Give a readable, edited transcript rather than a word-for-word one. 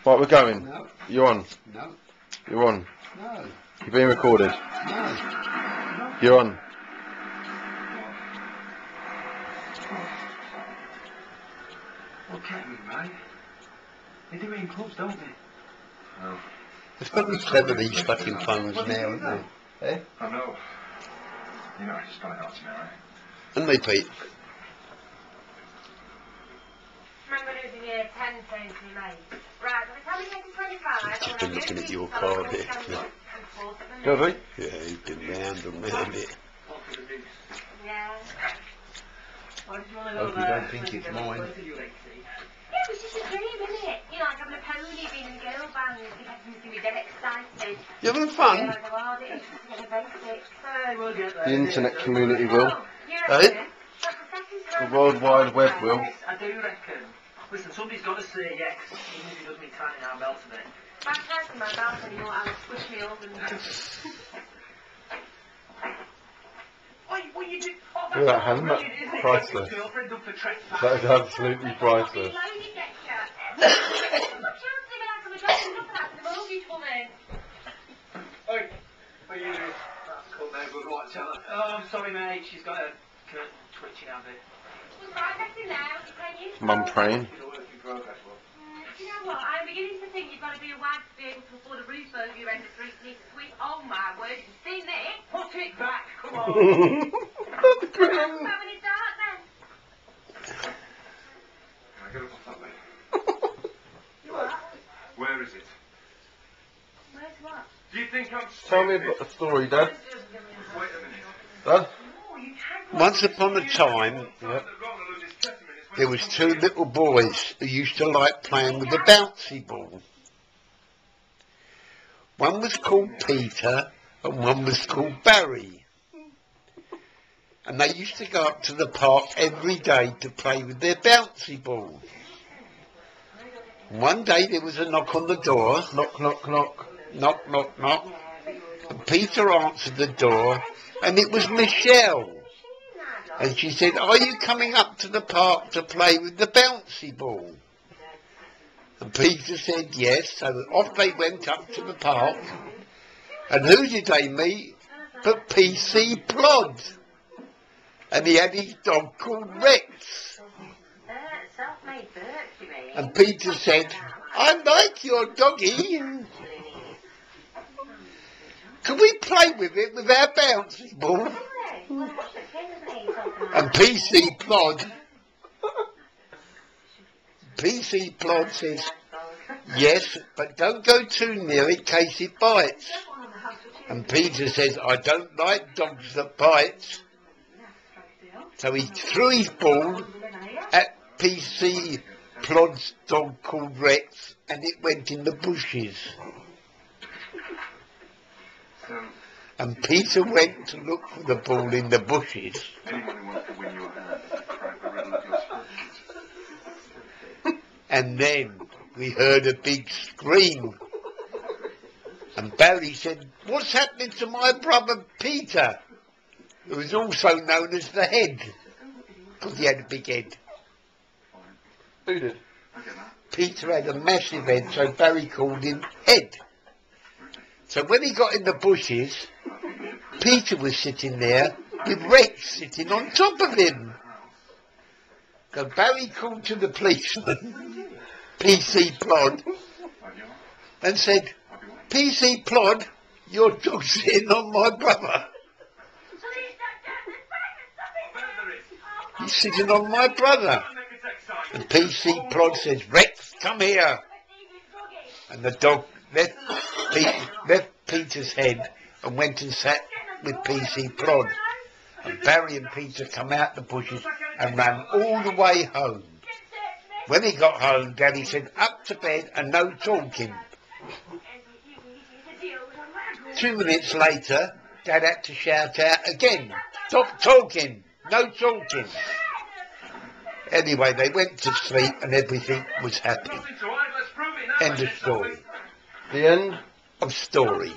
Right, we're going. No. You're on. No. You're on. No. You're being recorded. No. You're on. What can't we, mate? They do it in clubs, don't they? No. It's very clever, these fucking phones now, isn't it? Eh? I know. You know, I just got it out to me, right? And they, Pete? Remember losing year 10 saying to me, mate. Right, by the time we get to 25, Just been looking at your card here. Go, Vic. Yeah, he's been round and round it. Yeah. Hope you don't think it's mine. Yeah, it was just a dream, isn't it? You know, like having a pony, being in a girl band, you get to be dead excited. You having fun? Yeah, I love it. It's just to get the basics. We'll get there. The internet community will. Eh? The World Wide Web will. I do reckon. Listen, somebody's got to say yes, even if he doesn't mean tying our belt to it. My cousin, my mouth, and you know, I would squish me up and... What you do? Look at that hand, that's priceless. That is absolutely priceless. Oi, what are you doing? That's cool, mate, but what, tell her? Oh, I'm sorry, mate, she's got a curtain twitching a bit. Mum praying. Do you know what? I'm beginning to think you've got to be a wag to be able to afford a roof over your head for 3 weeks. Oh my word, you've seen this? Put it back, come on! That's great. I'm having it dark then. Can I get up off that bed? What? Where is it? Where's what? Do you think I'm Tell me stupid? about the story, Dad. Wait a minute. Dad? Oh, you can't. Once upon a time, there was 2 little boys who used to like playing with the bouncy ball. One was called Peter and one was called Barry. And they used to go up to the park every day to play with their bouncy ball. One day there was a knock on the door. Knock, knock, knock. Knock, knock, knock. And Peter answered the door and it was Michelle. And she said, "Are you coming up to the park to play with the bouncy ball?" And Peter said yes, so off they went up to the park. And who did they meet but PC Plod? And he had his dog called Rex. Self-made birch, you mean? And Peter said, "I like your doggy. Can we play with it with our bouncy ball?" And PC Plod says, "Yes, but don't go too near in case it bites." And Peter says, "I don't like dogs that bite." So he threw his ball at PC Plod's dog called Rex and it went in the bushes. And Peter went to look for the ball in the bushes. Anyone who wants to win your hand, crack the riddle of your scriptures. And then we heard a big scream. And Barry said, "What's happening to my brother Peter?" Who was also known as the Head, because he had a big head. Who did? Peter had a massive head, so Barry called him Head. So when he got in the bushes, Peter was sitting there with Rex sitting on top of him. So Barry called to the policeman, PC Plod, and said, "PC Plod, your dog's sitting on my brother. He's sitting on my brother." And PC Plod says, "Rex, come here." And the dog left Peter's head and went and sat with PC Plod. And Barry and Peter come out the bushes and ran all the way home. When he got home, Daddy said, "Up to bed and no talking." 2 minutes later, Dad had to shout out again, "Stop talking, no talking." Anyway, they went to sleep and everything was happy. End of story. The end? Of story.